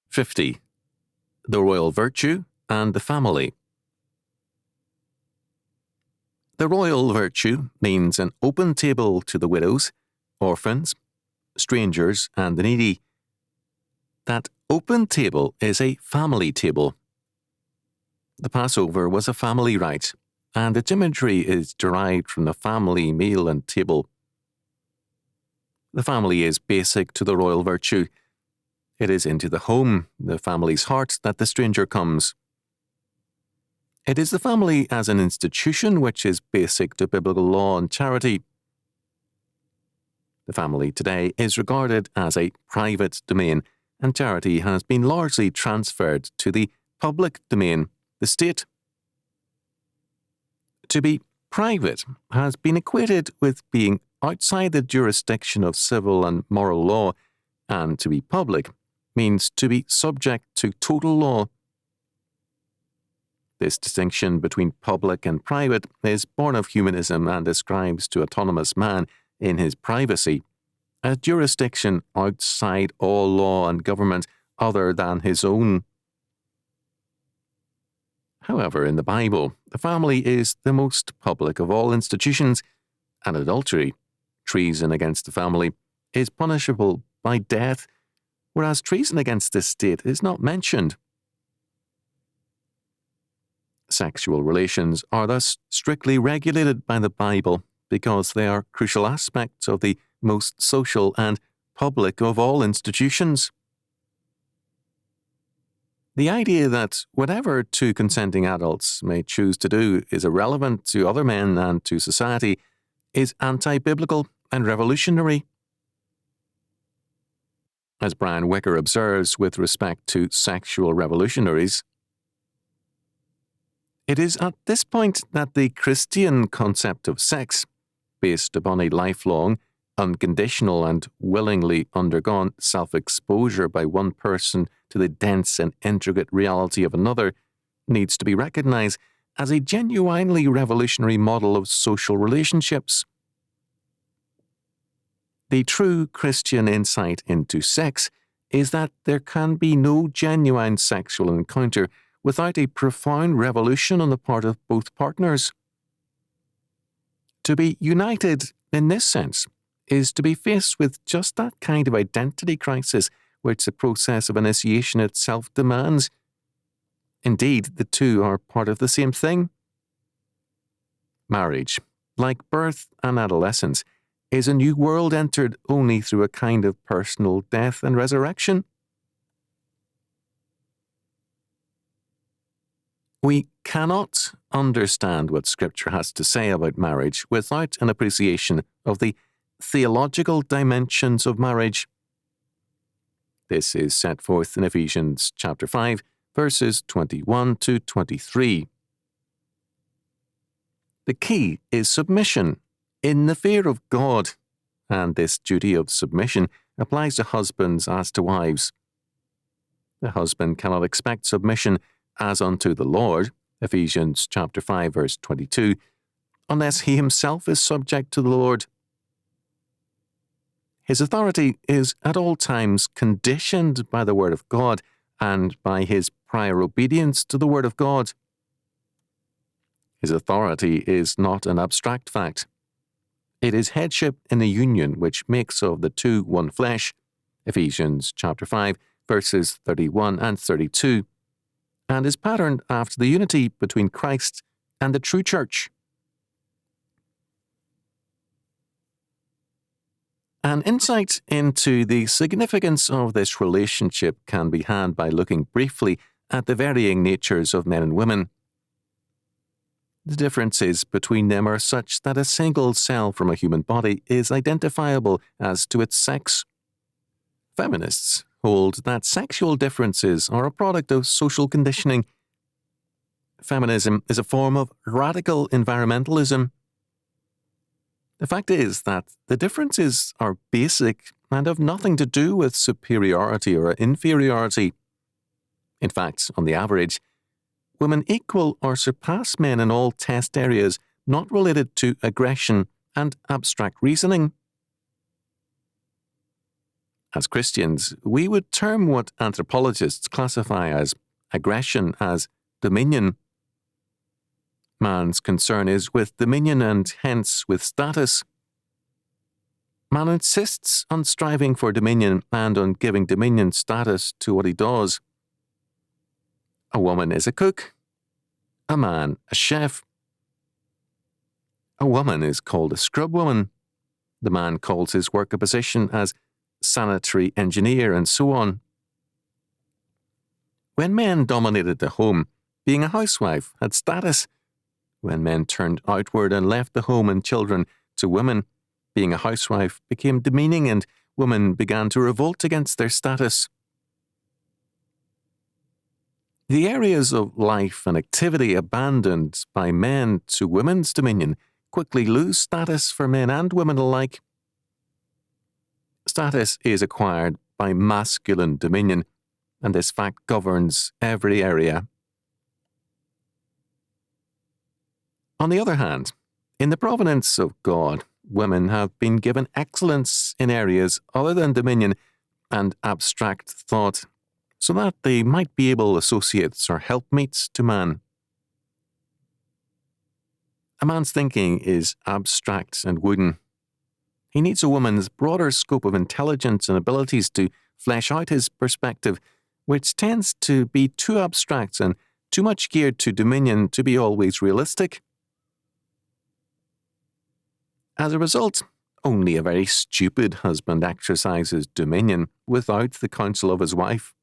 50. The royal virtue and the family. The royal virtue means an open table to the widows, orphans, strangers, and the needy. That open table is a family table. The Passover was a family rite, and its imagery is derived from the family meal and table. The family is basic to the royal virtue. It is into the home, the family's heart, that the stranger comes. It is the family as an institution which is basic to biblical law and charity. The family today is regarded as a private domain, and charity has been largely transferred to the public domain, the state. To be private has been equated with being outside the jurisdiction of civil and moral law, and to be public means to be subject to total law. This distinction between public and private is born of humanism and ascribes to autonomous man in his privacy a jurisdiction outside all law and government other than his own. However, in the Bible, the family is the most public of all institutions, and adultery, treason against the family, is punishable by death, whereas treason against the state is not mentioned. Sexual relations are thus strictly regulated by the Bible because they are crucial aspects of the most social and public of all institutions. The idea that whatever two consenting adults may choose to do is irrelevant to other men and to society is anti-biblical and revolutionary. As Brian Wicker observes with respect to sexual revolutionaries, it is at this point that the Christian concept of sex, based upon a lifelong, unconditional and willingly undergone self-exposure by one person to the dense and intricate reality of another, needs to be recognized as a genuinely revolutionary model of social relationships. The true Christian insight into sex is that there can be no genuine sexual encounter without a profound revolution on the part of both partners. To be united in this sense is to be faced with just that kind of identity crisis which the process of initiation itself demands. Indeed, the two are part of the same thing. Marriage, like birth and adolescence, is a new world entered only through a kind of personal death and resurrection. We cannot understand what Scripture has to say about marriage without an appreciation of the theological dimensions of marriage. This is set forth in Ephesians chapter 5, verses 21 to 23. The key is submission in the fear of God, and this duty of submission applies to husbands as to wives. The husband cannot expect submission as unto the Lord, Ephesians chapter 5, verse 22, unless he himself is subject to the Lord. His authority is at all times conditioned by the Word of God and by his prior obedience to the Word of God. His authority is not an abstract fact. It is headship in the union which makes of the two one flesh, Ephesians chapter 5, verses 31 and 32, and is patterned after the unity between Christ and the true church. An insight into the significance of this relationship can be had by looking briefly at the varying natures of men and women. The differences between them are such that a single cell from a human body is identifiable as to its sex. Feminists hold that sexual differences are a product of social conditioning. Feminism is a form of radical environmentalism. The fact is that the differences are basic and have nothing to do with superiority or inferiority. In fact, on the average, women equal or surpass men in all test areas not related to aggression and abstract reasoning. As Christians, we would term what anthropologists classify as aggression as dominion. Man's concern is with dominion and hence with status. Man insists on striving for dominion and on giving dominion status to what he does. A woman is a cook, a man a chef. A woman is called a scrubwoman. The man calls his work a position as sanitary engineer and so on. When men dominated the home, being a housewife had status. When men turned outward and left the home and children to women, being a housewife became demeaning and women began to revolt against their status. The areas of life and activity abandoned by men to women's dominion quickly lose status for men and women alike. Status is acquired by masculine dominion, and this fact governs every area. On the other hand, in the providence of God, women have been given excellence in areas other than dominion and abstract thought, so that they might be able associates or helpmeets to man. A man's thinking is abstract and wooden. He needs a woman's broader scope of intelligence and abilities to flesh out his perspective, which tends to be too abstract and too much geared to dominion to be always realistic. As a result, only a very stupid husband exercises dominion without the counsel of his wife.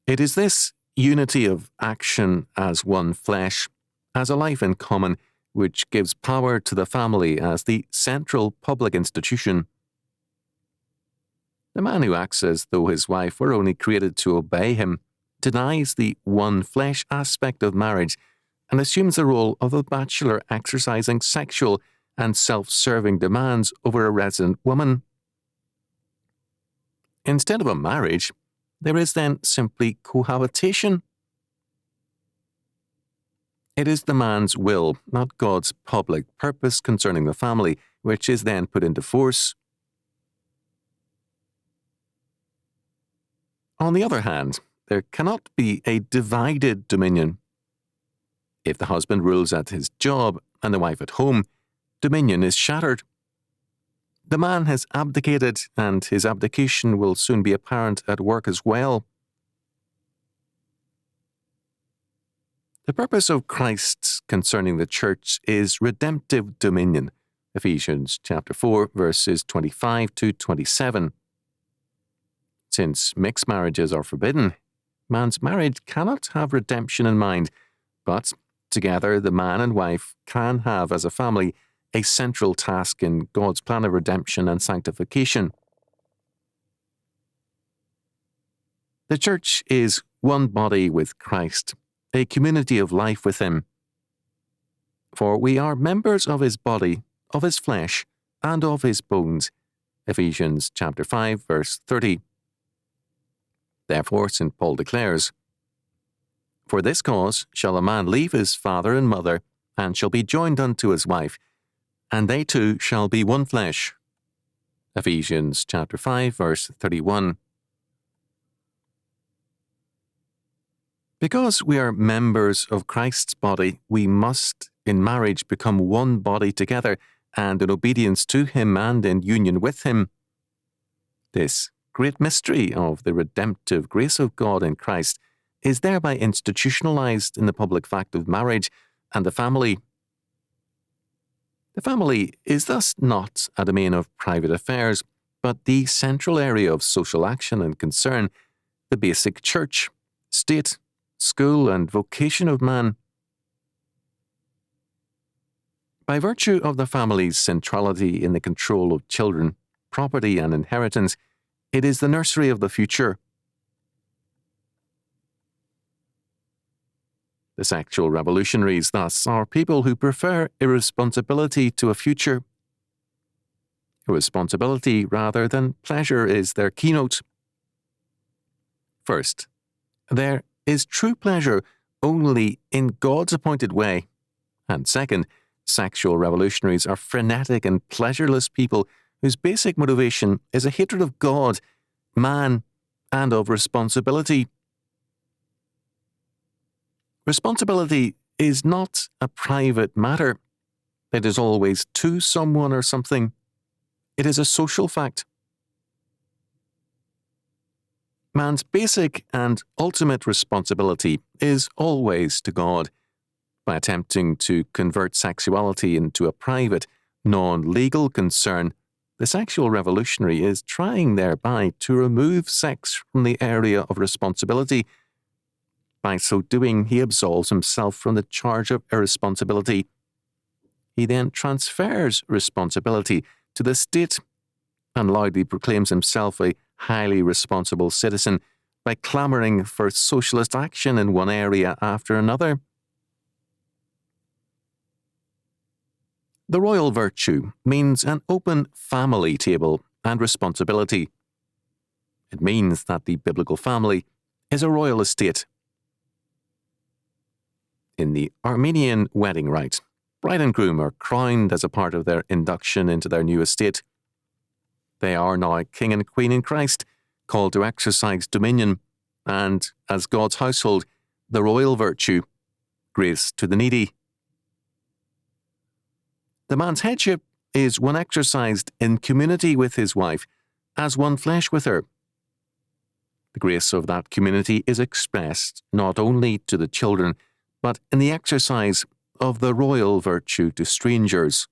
It is this unity of action as one flesh, as a life in common, which gives power to the family as the central public institution. The man who acts as though his wife were only created to obey him denies the one flesh aspect of marriage and assumes the role of a bachelor exercising sexual and self-serving demands over a resident woman. Instead of a marriage, there is then simply cohabitation. It is the man's will, not God's public purpose concerning the family, which is then put into force. On the other hand, there cannot be a divided dominion. If the husband rules at his job and the wife at home, dominion is shattered. The man has abdicated, and his abdication will soon be apparent at work as well. The purpose of Christ concerning the church is redemptive dominion. Ephesians chapter 4, verses 25 to 27. Since mixed marriages are forbidden, man's marriage cannot have redemption in mind, but together the man and wife can have as a family a central task in God's plan of redemption and sanctification. The church is one body with Christ, a community of life with him. For we are members of his body, of his flesh, and of his bones. Ephesians chapter 5, verse 30. Therefore, St. Paul declares, "For this cause shall a man leave his father and mother, and shall be joined unto his wife, and they two shall be one flesh." Ephesians chapter 5, verse 31. Because we are members of Christ's body, we must, in marriage, become one body together, and in obedience to him and in union with him. This great mystery of the redemptive grace of God in Christ is thereby institutionalized in the public fact of marriage and the family. The family is thus not a domain of private affairs, but the central area of social action and concern, the basic church, state, school, and vocation of man. By virtue of the family's centrality in the control of children, property, and inheritance, it is the nursery of the future. The sexual revolutionaries, thus, are people who prefer irresponsibility to a future. Irresponsibility rather than pleasure is their keynote. First, there is true pleasure only in God's appointed way. And second, Sexual revolutionaries are frenetic and pleasureless people whose basic motivation is a hatred of God, man, and of responsibility. Responsibility is not a private matter. It is always to someone or something. It is a social fact. Man's basic and ultimate responsibility is always to God. By attempting to convert sexuality into a private, non-legal concern, the sexual revolutionary is trying thereby to remove sex from the area of responsibility. By so doing, he absolves himself from the charge of irresponsibility. He then transfers responsibility to the state and loudly proclaims himself a highly responsible citizen by clamouring for socialist action in one area after another. The royal virtue means an open family table and responsibility. It means that the biblical family is a royal estate. In the Armenian wedding rite, bride and groom are crowned as a part of their induction into their new estate. They are now king and queen in Christ, called to exercise dominion, and, as God's household, the royal virtue, grace to the needy. The man's headship is one exercised in community with his wife, as one flesh with her. The grace of that community is expressed not only to the children, but in the exercise of the royal virtue to strangers.